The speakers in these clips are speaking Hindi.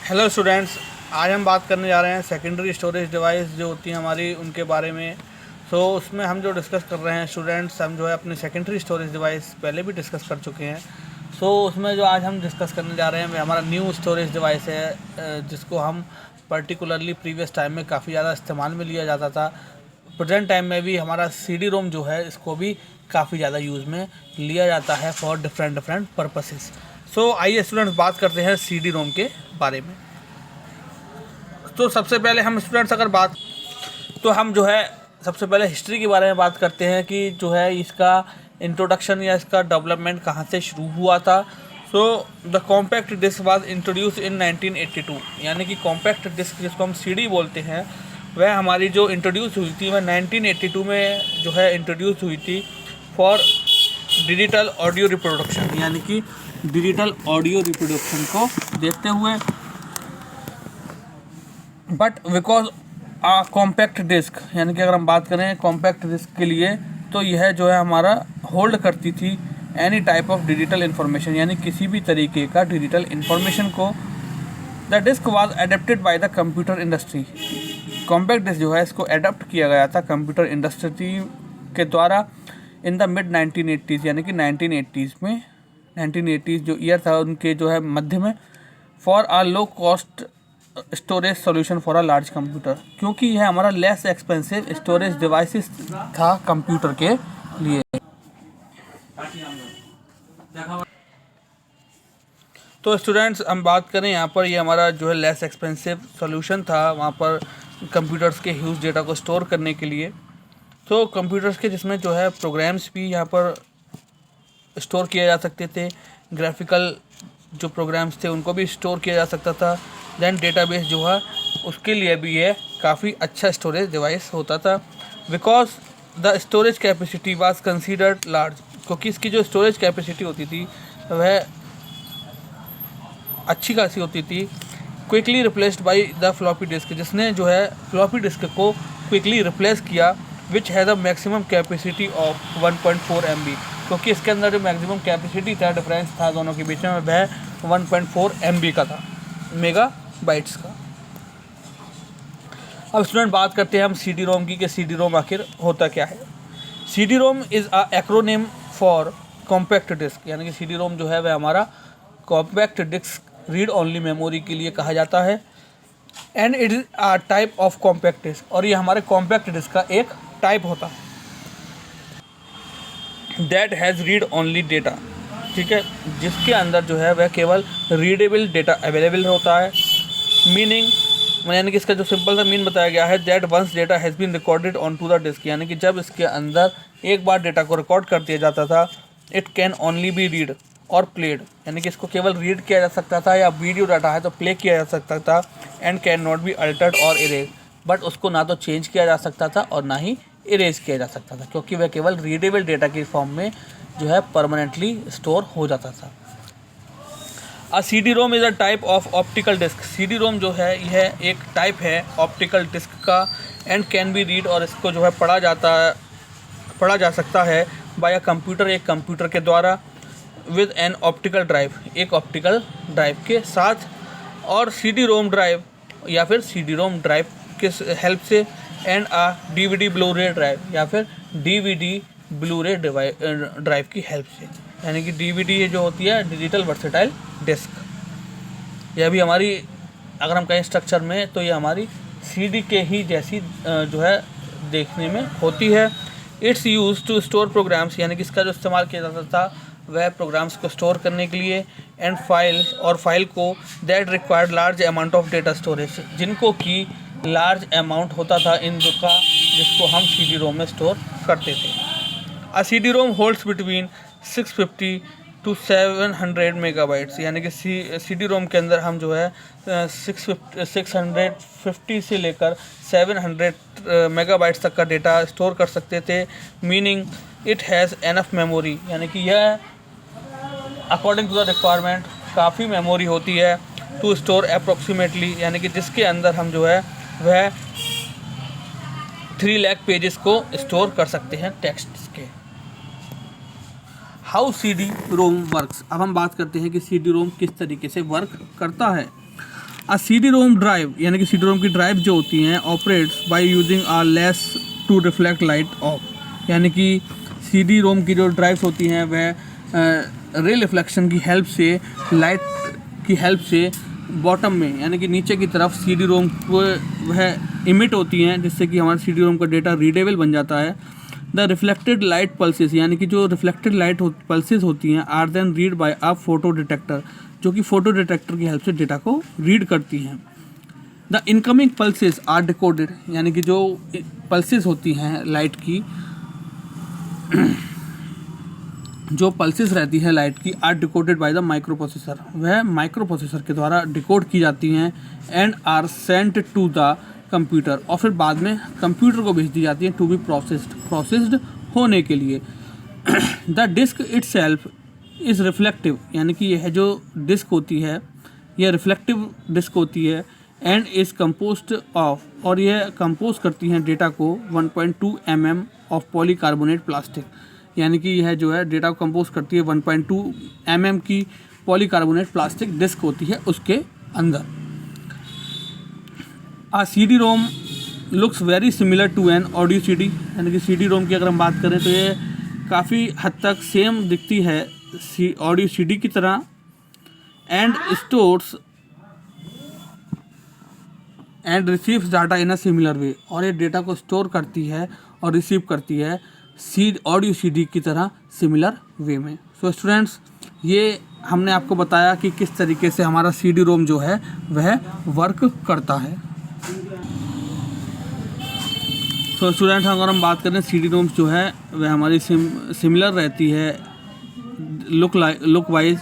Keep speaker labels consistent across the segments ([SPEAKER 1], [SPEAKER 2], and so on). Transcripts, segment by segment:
[SPEAKER 1] हेलो स्टूडेंट्स, आज हम बात करने जा रहे हैं सेकेंडरी स्टोरेज डिवाइस जो होती हैं हमारी उनके बारे में। उसमें हम जो डिस्कस कर रहे हैं स्टूडेंट्स, हम जो है अपने सेकेंडरी स्टोरेज डिवाइस पहले भी डिस्कस कर चुके हैं। उसमें जो आज हम डिस्कस करने जा रहे हैं वह हमारा न्यू स्टोरेज डिवाइस है, जिसको हम पर्टिकुलरली प्रीवियस टाइम में काफ़ी ज़्यादा इस्तेमाल में लिया जाता था। प्रेजेंट टाइम में भी हमारा CD रोम जो है इसको भी काफ़ी ज़्यादा यूज़ में लिया जाता है फॉर डिफरेंट पर्पसेस। आइए स्टूडेंट्स बात करते हैं CD रोम के बारे में। सबसे पहले हम स्टूडेंट्स अगर बात हम जो है सबसे पहले हिस्ट्री के बारे में बात करते हैं कि जो है इसका इंट्रोडक्शन या इसका डेवलपमेंट कहाँ से शुरू हुआ था। The compact disc was introduced in 1982, यानी कि कॉम्पैक्ट डिस्क जिसको हम CD बोलते हैं वह हमारी जो इंट्रोड्यूस हुई थी वह 1982 में जो है इंट्रोड्यूस हुई थी फॉर डिजिटल ऑडियो रिप्रोडक्शन, यानी कि डिजिटल ऑडियो रिप्रोडक्शन को देखते हुए। बट बिकॉज कॉम्पैक्ट डिस्क, यानी कि अगर हम बात करें कॉम्पैक्ट डिस्क के लिए, तो यह जो है हमारा होल्ड करती थी any type of digital information, यानी किसी भी तरीके का डिजिटल इन्फॉर्मेशन को। The disc was adapted by the computer industry. Compact disc जो है इसको एडप्ट किया गया था कंप्यूटर इंडस्ट्री के द्वारा इन द मिड 1980s, यानी कि 1980s में 1980s जो ईयर था उनके जो है मध्य में, for uh low cost storage solution for a large computer, क्योंकि यह हमारा लेस एक्सपेंसिव स्टोरेज डिवाइसेस था कंप्यूटर के लिए। स्टूडेंट्स हम बात करें यहाँ पर, ये हमारा जो है लेस एक्सपेंसिव सॉल्यूशन था वहाँ पर कंप्यूटर्स के ह्यूज डेटा को स्टोर करने के लिए। कंप्यूटर्स के जिसमें जो है प्रोग्राम्स भी यहाँ पर स्टोर किए जा सकते थे, ग्राफिकल जो प्रोग्राम्स थे उनको भी स्टोर किया जा सकता था। दैन डेटाबेस जो है उसके लिए भी ये काफ़ी अच्छा स्टोरेज डिवाइस होता था, because the storage capacity was considered large, क्योंकि इसकी जो स्टोरेज कैपेसिटी होती थी वह अच्छी खासी होती थी। Quickly replaced by the floppy disc, जिसने जो है फ्लॉपी डिस्क को क्विकली रिप्लेस किया, विच है the maximum capacity of 1.4 MB, क्योंकि इसके अंदर जो मैक्सिमम कैपेसिटी था, डिफरेंस था दोनों के बीच में, वह 1.4 MB का था, मेगा बाइट्स का। अब स्टूडेंट बात करते हैं हम CD रोम की कि CD रोम आखिर होता क्या है। CD ROM is a acronym for compact disc, यानी कि CD रोम जो है वह हमारा compact disc read only memory के लिए कहा जाता है। And it is a type of compact disc, और ये हमारे कॉम्पैक्ट डिस्क का एक टाइप होता है। That has read only data, ठीक है, जिसके अंदर जो है वह केवल रीडेबल डेटा अवेलेबल होता है। मीनिंग, यानी कि इसका जो सिंपल सा मीन बताया गया है, that once data has been recorded on to the disc, यानी कि जब इसके अंदर एक बार डेटा को रिकॉर्ड कर दिया जाता था, it can only be read और प्लेड, यानी कि इसको केवल रीड किया जा सकता था, या वीडियो डाटा है तो प्ले किया जा सकता था। And can not be altered और इरेज, बट उसको ना तो चेंज किया जा सकता था और ना ही इरेज किया जा सकता था, क्योंकि वह केवल रीडेबल डेटा के फॉर्म में जो है परमानेंटली स्टोर हो जाता था। A CD ROM is a type of optical disc. CD ROM जो है यह एक टाइप है ऑप्टिकल डिस्क का। एंड कैन बी रीड, और इसको जो है पढ़ा जा सकता है बाय अ कंप्यूटर, एक कंप्यूटर के द्वारा, विद एन ऑप्टिकल ड्राइव, एक ऑप्टिकल ड्राइव के साथ, और CD रोम ड्राइव या फिर CD रोम ड्राइव के हेल्प से, and a DVD Blu-ray drive या फिर DVD ब्लू-रे ड्राइव की हेल्प से, यानी कि DVD जो होती है डिजिटल वर्सेटाइल डिस्क। यह भी हमारी, अगर हम कहें स्ट्रक्चर में, तो ये हमारी CD के ही जैसी जो है देखने में होती है। Its use to store programs, यानी कि इसका जो इस्तेमाल किया जाता था वह प्रोग्राम्स को स्टोर करने के लिए। एंड फाइल्स, और फाइल को, that required large amount of data storage, जिनको कि लार्ज अमाउंट होता था इनका, जिसको हम CD रोम में स्टोर करते थे। A CD ROM holds between 650 to 700 megabytes, यानी कि CD रोम के अंदर हम जो है 650 से लेकर 700 मेगाबाइट्स तक का डेटा स्टोर कर सकते थे। Meaning it has enough memory, यानी कि यह अकॉर्डिंग टू द रिक्वायरमेंट काफ़ी मेमोरी होती है, टू स्टोर अप्रोक्सीमेटली, यानी कि जिसके अंदर हम जो है वह 3 लाख पेजेस को स्टोर कर सकते हैं टेक्स्ट के। How CD ROM works. अब हम बात करते हैं कि CD रोम किस तरीके से वर्क करता है। अ CD रोम ड्राइव यानी कि CD रोम की ड्राइव जो होती हैं operates by using a laser to reflect light off, यानी कि CD रोम की जो ड्राइव्स होती हैं वह रे रिफ्लेक्शन की हेल्प से, लाइट की हेल्प से बॉटम में यानी कि नीचे की तरफ CD रोम को वह इमिट होती हैं, जिससे कि हमारे CD रोम का डेटा रीडेबल बन जाता है। द रिफ्लेक्टेड लाइट पल्सेस यानी कि जो रिफ्लेक्टेड लाइट पल्सेस होती हैं are then read by a photodetector, जो कि फोटो डिटेक्टर की हेल्प से डेटा को रीड करती हैं। The incoming pulses are decoded यानी कि जो पल्सेस होती हैं लाइट की, जो पल्सेस रहती है लाइट की, are decoded by the microprocessor, वह माइक्रो प्रोसेसर के द्वारा डिकोड की जाती हैं and are sent to the computer, और फिर बाद में कंप्यूटर को भेज दी जाती हैं टू बी प्रोसेस्ड होने के लिए। The disk itself is reflective यानी कि यह जो डिस्क होती है यह रिफ्लेक्टिव डिस्क होती है एंड इज़ कंपोज्ड ऑफ, और यह कंपोज करती हैं डेटा को 1.2 mm ऑफ पॉलीकार्बोनेट प्लास्टिक, यानी कि यह जो है डेटा को कंपोज करती है 1.2 mm की पॉलीकार्बोनेट प्लास्टिक डिस्क होती है उसके अंदर। A CD ROM looks very similar to an audio CD, यानी कि CD रोम की अगर हम बात करें तो ये काफ़ी हद तक सेम दिखती है ऑडियो CD की तरह, and stores and receives data in a similar way, और ये डेटा को स्टोर करती है और रिसीव करती है ऑडियो CD की तरह सिमिलर वे में। सो स्टूडेंट्स, ये हमने आपको बताया कि किस तरीके से हमारा CD रोम जो है वह वर्क करता है। तो स्टूडेंट अगर हम बात करें CD रोम्स जो है वह हमारी सिमिलर रहती है लुक वाइज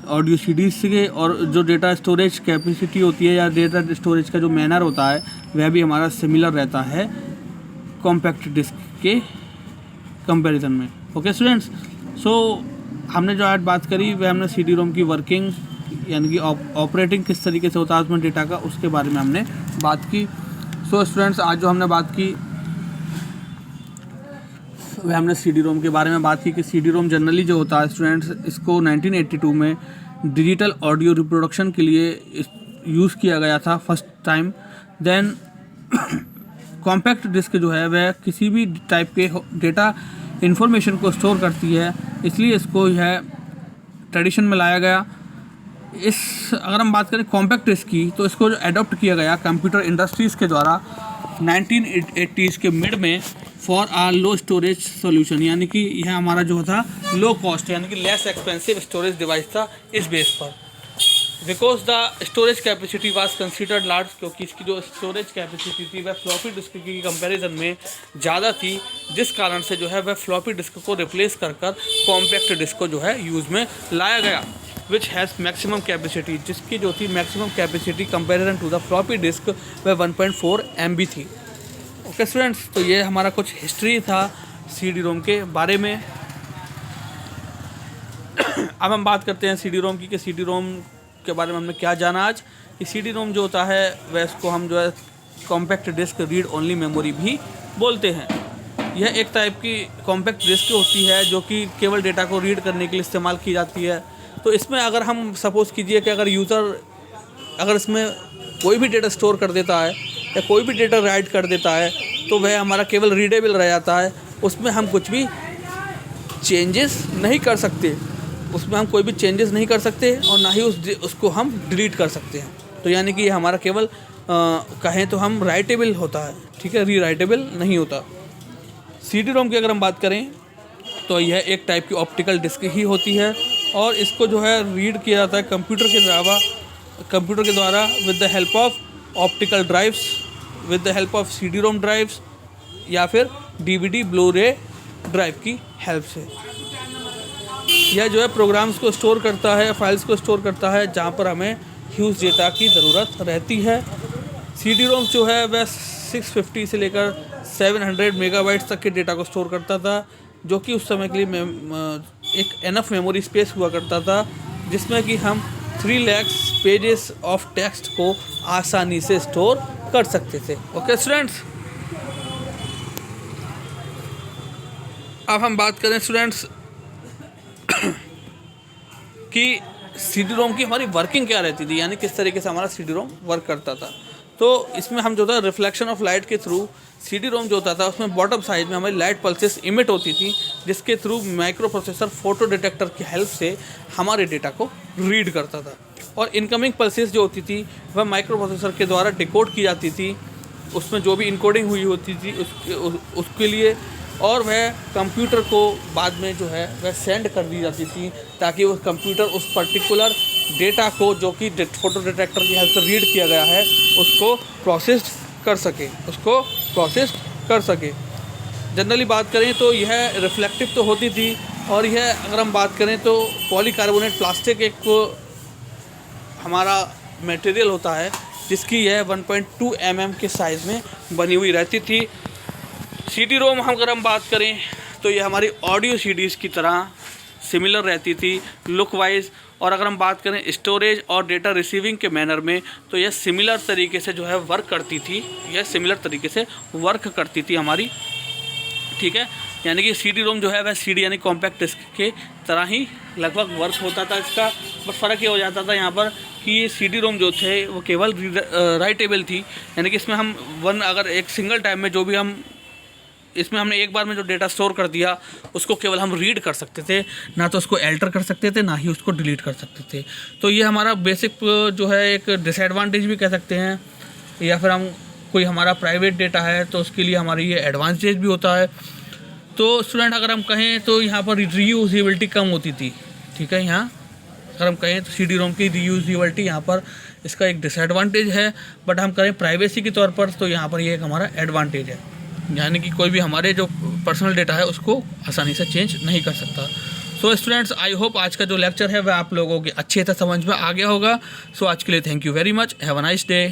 [SPEAKER 1] ऑडियो CDs से, और जो डेटा स्टोरेज कैपेसिटी होती है या डेटा स्टोरेज का जो मैनर होता है वह भी हमारा सिमिलर रहता है कॉम्पैक्ट डिस्क के कंपैरिजन में। ओके स्टूडेंट्स, सो हमने जो आज बात करी वह हमने CD रोम की वर्किंग यानी कि ऑपरेटिंग किस तरीके से होता है उसमें डेटा का, उसके बारे में हमने बात की। सो स्टूडेंट्स, आज जो हमने बात की वह हमने CD रोम के बारे में बात की कि CD रोम जनरली जो होता है स्टूडेंट्स, इसको 1982 में डिजिटल ऑडियो रिप्रोडक्शन के लिए यूज़ किया गया था first time. Then compact disc जो है वह किसी भी टाइप के डेटा इन्फॉर्मेशन को स्टोर करती है, इसलिए इसको यह ट्रेडिशन में लाया गया। अगर हम बात करें कॉम्पैक्ट डिस्क की तो इसको जो एडॉप्ट किया गया कंप्यूटर इंडस्ट्रीज़ के द्वारा 1980s के मिड में for uh low storage solution, यानी कि यह हमारा जो था लो कॉस्ट यानी कि लेस एक्सपेंसिव स्टोरेज डिवाइस था इस बेस पर। Because the storage capacity was considered large, क्योंकि इसकी जो स्टोरेज कैपेसिटी थी वह फ्लॉपी डिस्क की कंपैरिजन में ज़्यादा थी, जिस कारण से जो है वह फ्लॉपी डिस्क को रिप्लेस कर कॉम्पैक्ट डिस्क को जो है यूज़ में लाया गया, विच हैज़ मैक्सिमम कैपेसिटी, जिसकी जो थी maximum capacity comparison to the floppy disk वह 1.4 MB थी। ओके स्टूडेंट्स, तो ये हमारा कुछ हिस्ट्री था CD रोम के बारे में। अब हम बात करते हैं CD रोम की कि CD रोम के बारे में हमने क्या जाना आज। कि CD रोम जो होता है वह इसको हम जो है compact disc read only memory भी बोलते हैं। यह एक टाइप की कॉम्पैक्ट डिस्क होती है जो कि केवल डेटा को रीड करने के लिए इस्तेमाल की जाती है। तो इसमें अगर हम सपोज़ कीजिए कि अगर यूज़र अगर इसमें कोई भी डेटा स्टोर कर देता है या कोई भी डेटा राइट कर देता है तो वह हमारा केवल रीडेबल रह जाता है, उसमें हम कुछ भी चेंजेस नहीं कर सकते, उसमें हम कोई भी चेंजेस नहीं कर सकते और ना ही उसको हम डिलीट कर सकते हैं। तो यानी कि ये हमारा केवल कहें तो हम राइटेबल होता है, ठीक है, रीराइटेबल नहीं होता। CD रोम की अगर हम बात करें तो यह एक टाइप की ऑप्टिकल डिस्क ही होती है और इसको जो है रीड किया जाता है कंप्यूटर के द्वारा with the help of optical drives, with the help of CD ROM drives या फिर DVD ब्लू-रे ड्राइव की हेल्प से। यह जो है प्रोग्राम्स को स्टोर करता है, फाइल्स को स्टोर करता है जहाँ पर हमें ह्यूज डेटा की ज़रूरत रहती है। CD रोम जो है वह 650 से लेकर 700 मेगाबाइट्स तक के डेटा को स्टोर करता था, जो कि उस समय के लिए एक एनफ मेमोरी स्पेस हुआ करता था जिसमें कि हम 3 लाख पेजेस ऑफ टेक्स्ट को आसानी से स्टोर कर सकते थे। ओके स्टूडेंट्स, अब हम बात करें स्टूडेंट्स कि सी डी रोम की हमारी वर्किंग क्या रहती थी, यानी किस तरीके से हमारा सी डी रोम वर्क करता था। तो इसमें हम जो था रिफ्लेक्शन ऑफ लाइट के थ्रू सी डी रोम जो होता था उसमें बॉटम साइड में हमारी लाइट पल्सेस इमिट होती थी, जिसके through micro processor photo detector की हेल्प से हमारे डेटा को रीड करता था। और इनकमिंग पल्सेस जो होती थी वह माइक्रो प्रोसेसर के द्वारा डिकोड की जाती थी, उसमें जो भी इनकोडिंग हुई होती थी उसके लिए, और वह कंप्यूटर को बाद में जो है वह सेंड कर दी जाती थी, ताकि वो कंप्यूटर उस पर्टिकुलर डेटा को जो कि फोटो डिटेक्टर की हेल्प से रीड किया गया है उसको प्रोसेस कर सके। जनरली बात करें तो यह रिफ्लेक्टिव तो होती थी, और यह अगर हम बात करें तो पॉलीकार्बोनेट प्लास्टिक एक हमारा मटेरियल होता है जिसकी यह 1.2 mm के साइज़ में बनी हुई रहती थी। सी डी रोम अगर हम बात करें तो ये हमारी ऑडियो सी डीज़ की तरह सिमिलर रहती थी लुक वाइज, और अगर हम बात करें स्टोरेज और डेटा रिसीविंग के मैनर में तो यह सिमिलर तरीके से जो है वर्क करती थी हमारी, ठीक है। यानी कि सी डी रोम जो है वह सी डी यानी कॉम्पैक्ट डिस्क के तरह ही लगभग वर्क होता था इसका, बट फ़र्क ये हो जाता था यहाँ पर कि ये सी डी रोम जो थे वो केवल राइटेबल थी, यानी कि इसमें हम अगर एक सिंगल टाइम में जो भी इसमें हमने एक बार में जो डेटा स्टोर कर दिया उसको केवल हम रीड कर सकते थे, ना तो उसको एल्टर कर सकते थे ना ही उसको डिलीट कर सकते थे। तो ये हमारा बेसिक जो है एक डिसएडवांटेज भी कह सकते हैं, या फिर हम कोई हमारा प्राइवेट डेटा है तो उसके लिए हमारी ये एडवांटेज भी होता है। तो स्टूडेंट अगर हम कहें तो यहाँ पर रीयूजेबिलिटी कम होती थी, ठीक है। यहाँ अगर हम कहें तो सी डी रोम की रीयूजेबिलिटी यहाँ पर इसका एक डिसएडवांटेज है, बट हम करें प्राइवेसी के तौर पर तो यहाँ पर ये एक हमारा एडवांटेज है, यानी कि कोई भी हमारे जो पर्सनल डेटा है उसको आसानी से चेंज नहीं कर सकता। सो स्टूडेंट्स, आई होप आज का जो लेक्चर है वह आप लोगों के अच्छे से समझ में आ गया होगा। सो आज के लिए thank you very much, have a nice day.